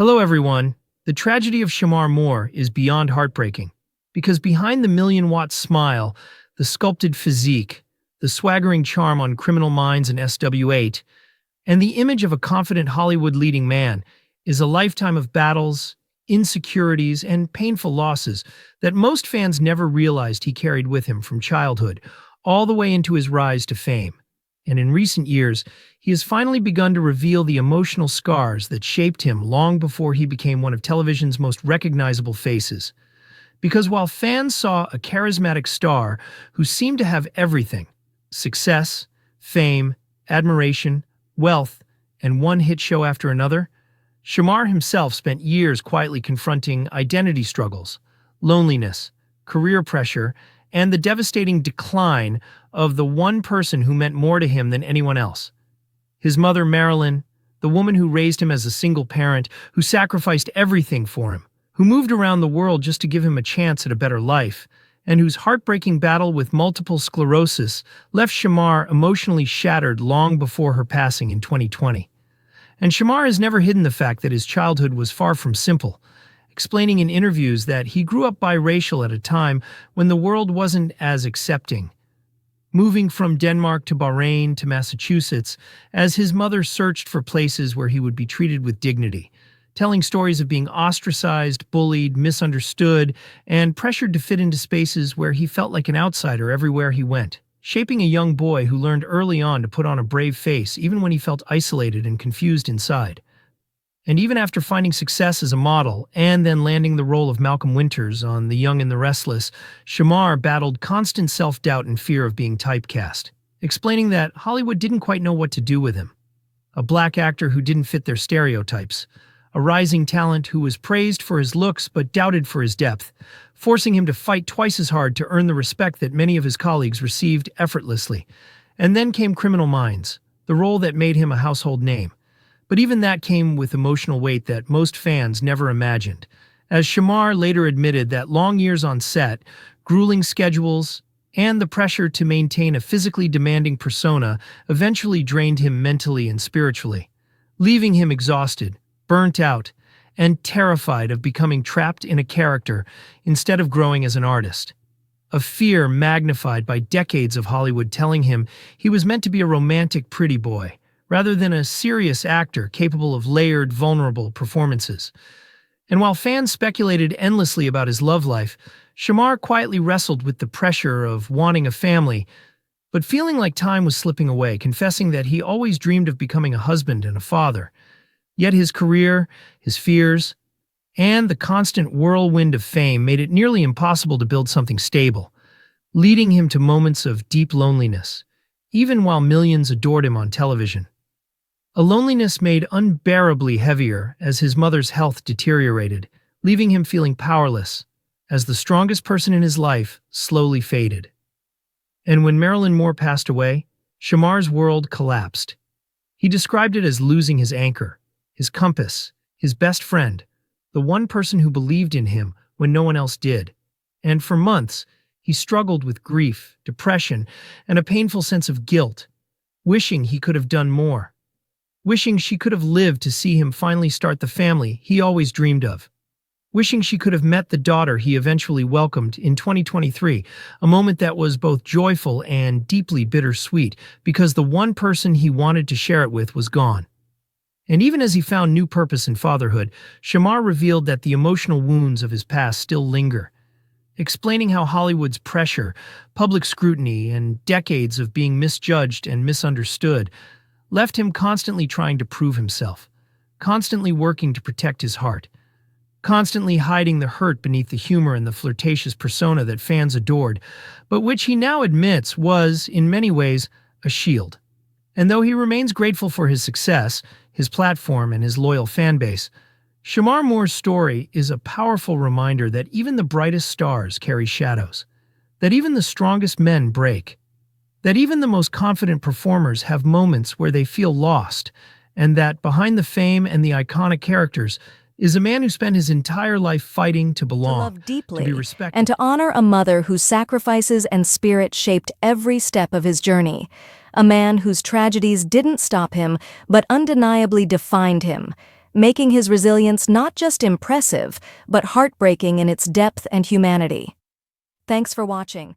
Hello, everyone. The tragedy of Shemar Moore is beyond heartbreaking, because behind the million-watt smile, the sculpted physique, the swaggering charm on Criminal Minds and SW8, and the image of a confident Hollywood leading man is a lifetime of battles, insecurities, and painful losses that most fans never realized he carried with him from childhood, all the way into his rise to fame. And in recent years, he has finally begun to reveal the emotional scars that shaped him long before he became one of television's most recognizable faces. Because while fans saw a charismatic star who seemed to have everything — success, fame, admiration, wealth, and one hit show after another — Shemar himself spent years quietly confronting identity struggles, loneliness, career pressure, and the devastating decline of the one person who meant more to him than anyone else. His mother, Marilyn, the woman who raised him as a single parent, who sacrificed everything for him, who moved around the world just to give him a chance at a better life, and whose heartbreaking battle with multiple sclerosis left Shemar emotionally shattered long before her passing in 2020. And Shemar has never hidden the fact that his childhood was far from simple, explaining in interviews that he grew up biracial at a time when the world wasn't as accepting, moving from Denmark to Bahrain to Massachusetts as his mother searched for places where he would be treated with dignity, telling stories of being ostracized, bullied, misunderstood, and pressured to fit into spaces where he felt like an outsider everywhere he went, shaping a young boy who learned early on to put on a brave face even when he felt isolated and confused inside. And even after finding success as a model and then landing the role of Malcolm Winters on The Young and the Restless, Shemar battled constant self-doubt and fear of being typecast, explaining that Hollywood didn't quite know what to do with him. A black actor who didn't fit their stereotypes, a rising talent who was praised for his looks but doubted for his depth, forcing him to fight twice as hard to earn the respect that many of his colleagues received effortlessly. And then came Criminal Minds, the role that made him a household name. But even that came with emotional weight that most fans never imagined, as Shemar later admitted that long years on set, grueling schedules, and the pressure to maintain a physically demanding persona eventually drained him mentally and spiritually, leaving him exhausted, burnt out, and terrified of becoming trapped in a character instead of growing as an artist. A fear magnified by decades of Hollywood telling him he was meant to be a romantic pretty boy, rather than a serious actor capable of layered, vulnerable performances. And while fans speculated endlessly about his love life, Shemar quietly wrestled with the pressure of wanting a family, but feeling like time was slipping away, confessing that he always dreamed of becoming a husband and a father. Yet his career, his fears, and the constant whirlwind of fame made it nearly impossible to build something stable, leading him to moments of deep loneliness, even while millions adored him on television. A loneliness made unbearably heavier as his mother's health deteriorated, leaving him feeling powerless, as the strongest person in his life slowly faded. And when Marilyn Moore passed away, Shemar's world collapsed. He described it as losing his anchor, his compass, his best friend, the one person who believed in him when no one else did. And for months, he struggled with grief, depression, and a painful sense of guilt, wishing he could have done more. Wishing she could have lived to see him finally start the family he always dreamed of. Wishing she could have met the daughter he eventually welcomed in 2023, a moment that was both joyful and deeply bittersweet because the one person he wanted to share it with was gone. And even as he found new purpose in fatherhood, Shemar revealed that the emotional wounds of his past still linger, explaining how Hollywood's pressure, public scrutiny, and decades of being misjudged and misunderstood left him constantly trying to prove himself, constantly working to protect his heart, constantly hiding the hurt beneath the humor and the flirtatious persona that fans adored, but which he now admits was, in many ways, a shield. And though he remains grateful for his success, his platform, and his loyal fanbase, Shemar Moore's story is a powerful reminder that even the brightest stars carry shadows, that even the strongest men break, that even the most confident performers have moments where they feel lost, and that behind the fame and the iconic characters is a man who spent his entire life fighting to belong, to love deeply, to be respected, and to honor a mother whose sacrifices and spirit shaped every step of his journey. A man whose tragedies didn't stop him, but undeniably defined him, making his resilience not just impressive, but heartbreaking in its depth and humanity. Thanks for watching.